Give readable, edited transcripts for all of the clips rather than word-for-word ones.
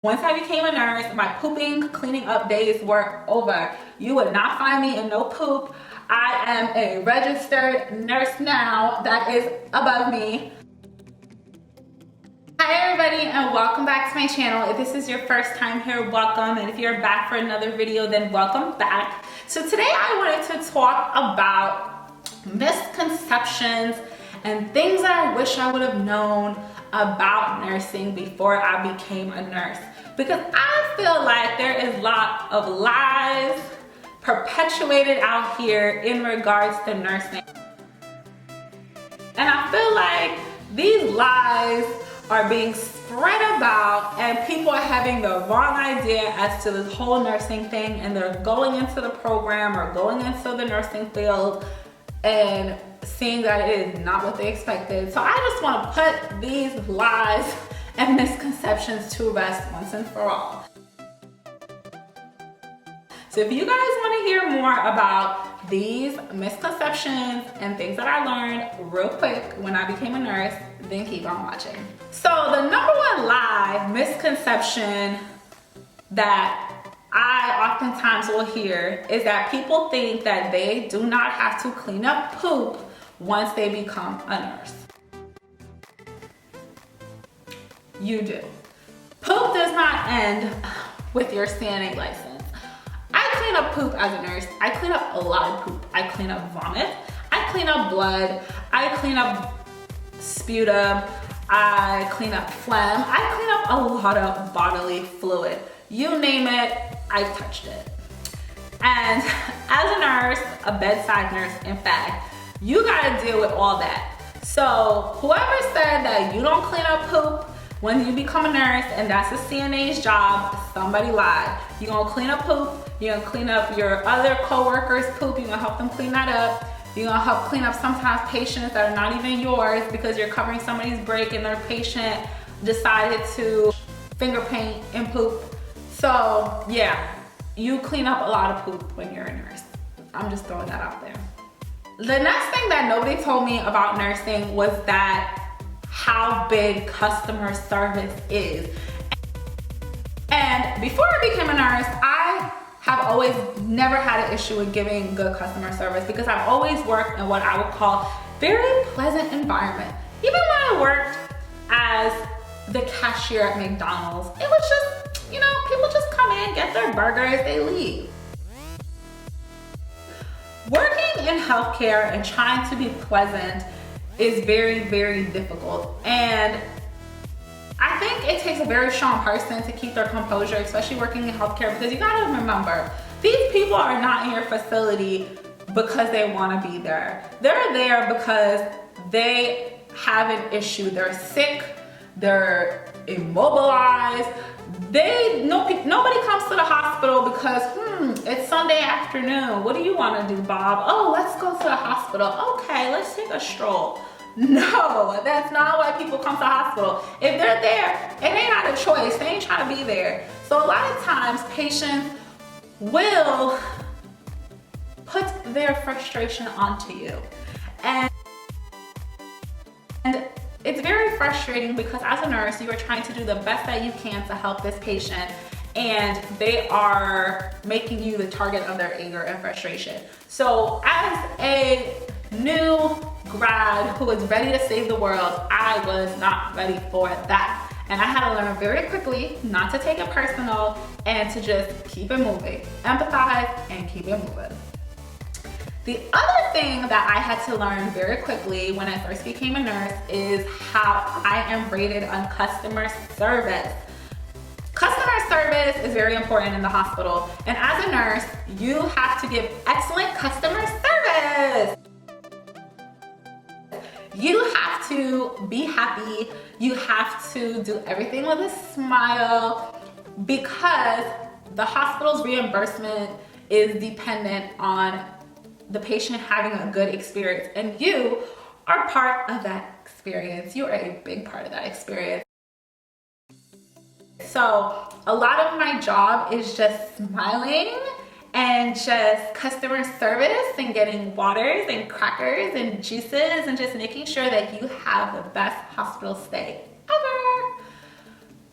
Once I became a nurse, my pooping, cleaning up days were over. You would not find me in no poop. I am a registered nurse now. That is above me. Hi everybody, and welcome back to my channel. If this is your first time here, welcome. And if you're back for another video, then welcome back. So today I wanted to talk about misconceptions and things that I wish I would have known about nursing before I became a nurse. Because I feel like there is a lot of lies perpetuated out here in regards to nursing. And I feel like these lies are being spread about and people are having the wrong idea as to this whole nursing thing, and they're going into the program or going into the nursing field and seeing that it is not what they expected. So I just want to put these lies and misconceptions to rest once and for all. So if you guys want to hear more about these misconceptions and things that I learned real quick when I became a nurse, then keep on watching. So the number one lie, misconception that I oftentimes will hear is that people think that they do not have to clean up poop once they become a nurse. You do. Poop does not end with your CNA license. I clean up poop as a nurse. I clean up a lot of poop. I clean up vomit. I clean up blood. I clean up sputum. I clean up phlegm. I clean up a lot of bodily fluid. You name it, I've touched it. And as a nurse, a bedside nurse, in fact, you gotta deal with all that. So whoever said that you don't clean up poop when you become a nurse and that's a CNA's job, somebody lied. You're gonna clean up poop, you're gonna clean up your other co-workers' poop, you're gonna help them clean that up. You're gonna help clean up sometimes patients that are not even yours because you're covering somebody's break and their patient decided to finger paint in poop. So yeah, you clean up a lot of poop when you're a nurse. I'm just throwing that out there. The next thing that nobody told me about nursing was that how big customer service is. And before I became a nurse, I have always never had an issue with giving good customer service because I've always worked in what I would call very pleasant environment. Even when I worked as the cashier at McDonald's, it was just, you know, people just come in, get their burgers, they leave. Working in healthcare and trying to be pleasant is very, very difficult. And I think it takes a very strong person to keep their composure, especially working in healthcare, because you gotta remember, these people are not in your facility because they wanna be there. They're there because they have an issue. They're sick, they're immobilized. Nobody comes to the hospital because, it's Sunday afternoon. What do you wanna do, Bob? Oh, let's go to the hospital. Okay, let's take a stroll. No, that's not why people come to the hospital. If they're there, it ain't not a choice. They ain't trying to be there. So a lot of times patients will put their frustration onto you. And it's very frustrating because as a nurse, you are trying to do the best that you can to help this patient, and they are making you the target of their anger and frustration. So as a new grad who was ready to save the world, I was not ready for that. And I had to learn very quickly not to take it personal and to just keep it moving. Empathize and keep it moving. The other thing that I had to learn very quickly when I first became a nurse is how I am rated on customer service. Customer service is very important in the hospital. And as a nurse, you have to give excellent customer service. You have to be happy. You have to do everything with a smile because the hospital's reimbursement is dependent on the patient having a good experience, and you are part of that experience. You are a big part of that experience. So a lot of my job is just smiling and just customer service and getting waters and crackers and juices and just making sure that you have the best hospital stay ever.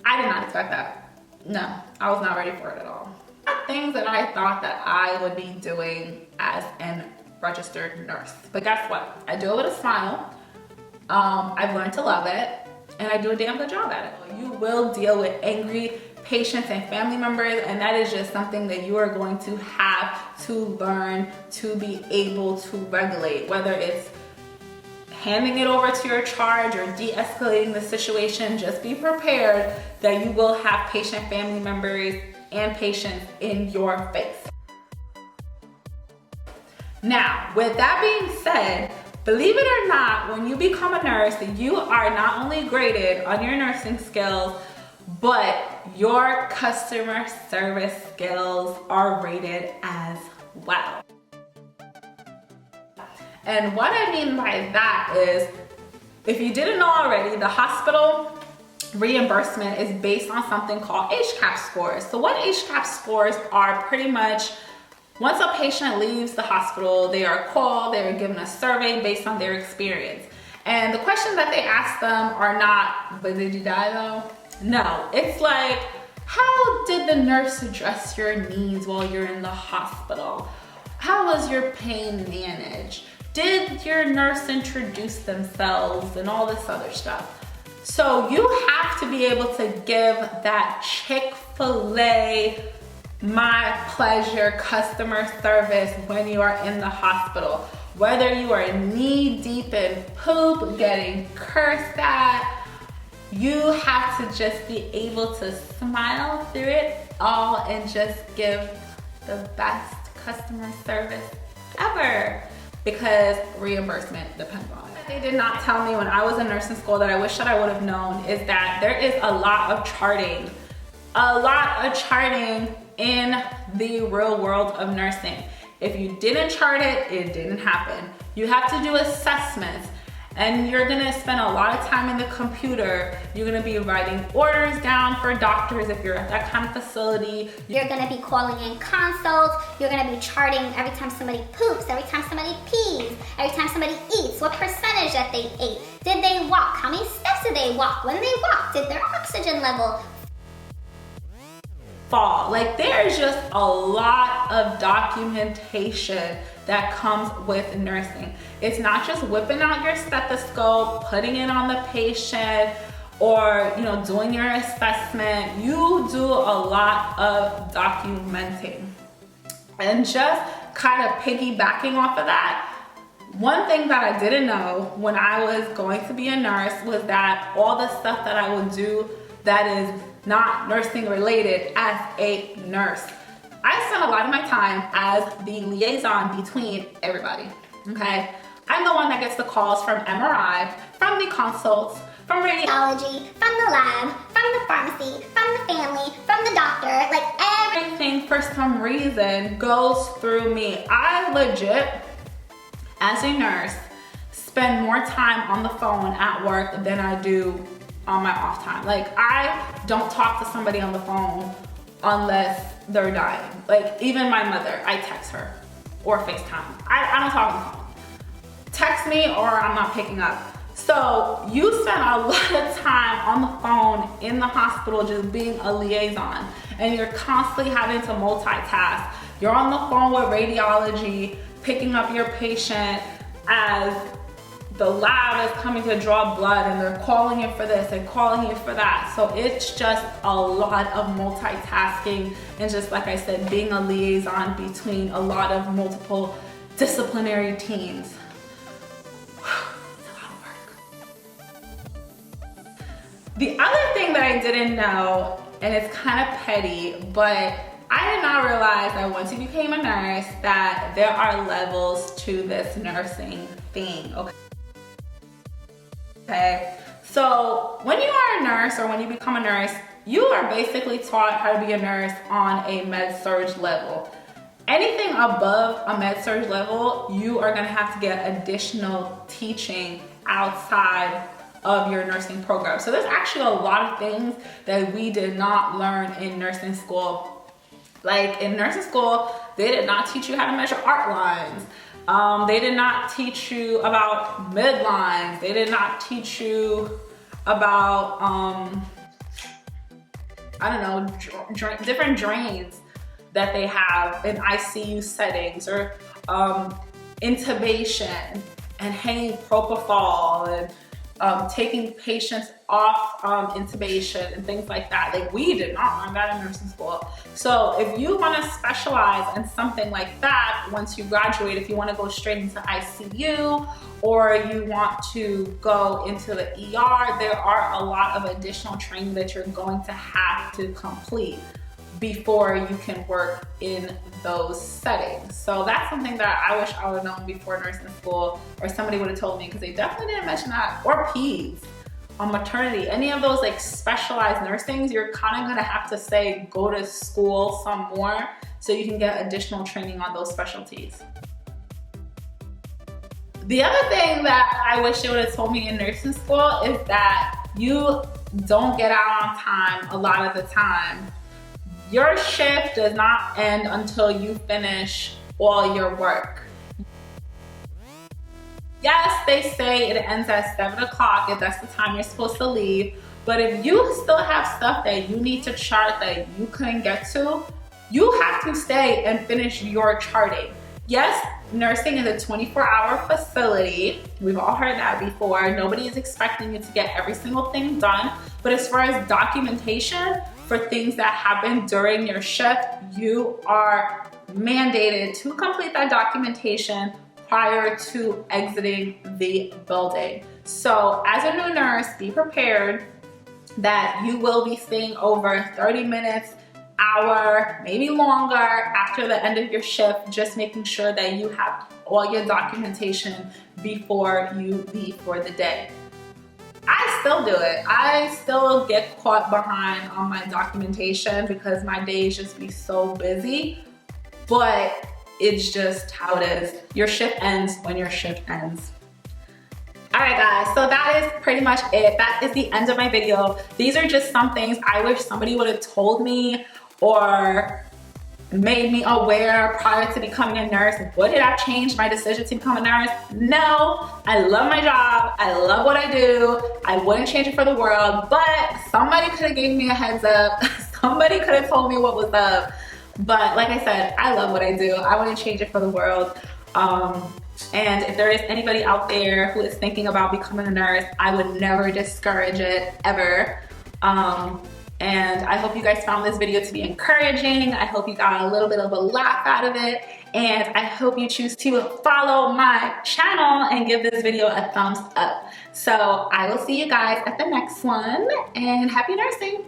I did not expect that. No, I was not ready for it at all. Things that I thought that I would be doing as a registered nurse. But guess what? I do it with a smile. I've learned to love it, and I do a damn good job at it. You will deal with angry patients and family members, and that is just something that you are going to have to learn to be able to regulate, whether it's handing it over to your charge or de-escalating the situation. Just be prepared that you will have patient family members and patients in your face. Now, with that being said, believe it or not, when you become a nurse, you are not only graded on your nursing skills, but your customer service skills are rated as well. And what I mean by that is, if you didn't know already, the hospital reimbursement is based on something called HCAHPS scores. So what HCAHPS scores are, pretty much once a patient leaves the hospital, they are called, they are given a survey based on their experience. And the questions that they ask them are not, but did you die though? No, it's like, how did the nurse address your needs while you're in the hospital? How was your pain managed? Did your nurse introduce themselves and all this other stuff? So you have to be able to give that Chick-fil-A, my pleasure customer service when you are in the hospital. Whether you are knee deep in poop, getting cursed at, you have to just be able to smile through it all and just give the best customer service ever, because reimbursement depends on it. What they did not tell me when I was in nursing school that I wish that I would have known is that there is a lot of charting. In the real world of nursing. If you didn't chart it, it didn't happen. You have to do assessments, and you're gonna spend a lot of time in the computer. You're gonna be writing orders down for doctors if you're at that kind of facility. You're gonna be calling in consults. You're gonna be charting every time somebody poops, every time somebody pees, every time somebody eats, what percentage that they ate. Did they walk? How many steps did they walk? When they walked, did their oxygen level fall? Like, there's just a lot of documentation that comes with nursing. It's not just whipping out your stethoscope, putting it on the patient, or doing your assessment. You do a lot of documenting. And just kind of piggybacking off of that, one thing that I didn't know when I was going to be a nurse was that all the stuff that I would do that is not nursing related as a nurse. I spend a lot of my time as the liaison between everybody, okay? I'm the one that gets the calls from MRI, from the consults, from radiology, from the lab, from the pharmacy, from the family, from the doctor, like everything for some reason goes through me. I legit, as a nurse, spend more time on the phone at work than I do on my off time. Like, I don't talk to somebody on the phone unless they're dying. Like, even my mother, I text her or FaceTime. I don't talk on the phone. Text me or I'm not picking up. So you spend a lot of time on the phone in the hospital just being a liaison, and you're constantly having to multitask. You're on the phone with radiology, picking up your patient as the lab is coming to draw blood, and they're calling you for this and calling you for that. So it's just a lot of multitasking, and just like I said, being a liaison between a lot of multiple disciplinary teams. It's a lot of work. The other thing that I didn't know, and it's kind of petty, but I did not realize that once you became a nurse that there are levels to this nursing thing, okay? So when you are a nurse, or when you become a nurse, you are basically taught how to be a nurse on a med-surg level. Anything above a med-surg level, you are gonna have to get additional teaching outside of your nursing program. So there's actually a lot of things that we did not learn in nursing school. Like, in nursing school, they did not teach you how to measure art lines. They did not teach you about midlines. They did not teach you about I don't know, different drains that they have in ICU settings, or intubation and hanging propofol and taking patients off intubation and things like that. Like, we did not learn that in nursing school. So if you want to specialize in something like that once you graduate, if you want to go straight into ICU or you want to go into the ER, there are a lot of additional training that you're going to have to complete before you can work in those settings. So that's something that I wish I would have known before nursing school, or somebody would have told me, because they definitely didn't mention that. Or peds, on maternity, any of those like specialized nursings, you're kind of gonna have to say go to school some more so you can get additional training on those specialties. The other thing that I wish they would have told me in nursing school is that you don't get out on time a lot of the time. Your shift does not end until you finish all your work. Yes, they say it ends at 7 o'clock if that's the time you're supposed to leave, but if you still have stuff that you need to chart that you couldn't get to, you have to stay and finish your charting. Yes, nursing is a 24-hour facility. We've all heard that before. Nobody is expecting you to get every single thing done, but as far as documentation for things that happen during your shift, you are mandated to complete that documentation prior to exiting the building. So as a new nurse, be prepared that you will be staying over 30 minutes, hour, maybe longer after the end of your shift, just making sure that you have all your documentation before you leave for the day. I still do it. I still get caught behind on my documentation because my days just be so busy, but it's just how it is. Your shift ends when your shift ends. All right, guys, so that is pretty much it. That is the end of my video. These are just some things I wish somebody would have told me or made me aware prior to becoming a nurse. Would it have changed my decision to become a nurse? No. I love my job. I love what I do. I wouldn't change it for the world, but somebody could have given me a heads up. Somebody could have told me what was up. But like I said, I love what I do. I wouldn't change it for the world. And if there is anybody out there who is thinking about becoming a nurse, I would never discourage it, ever. And I hope you guys found this video to be encouraging. I hope you got a little bit of a laugh out of it. And I hope you choose to follow my channel and give this video a thumbs up. So I will see you guys at the next one, and happy nursing.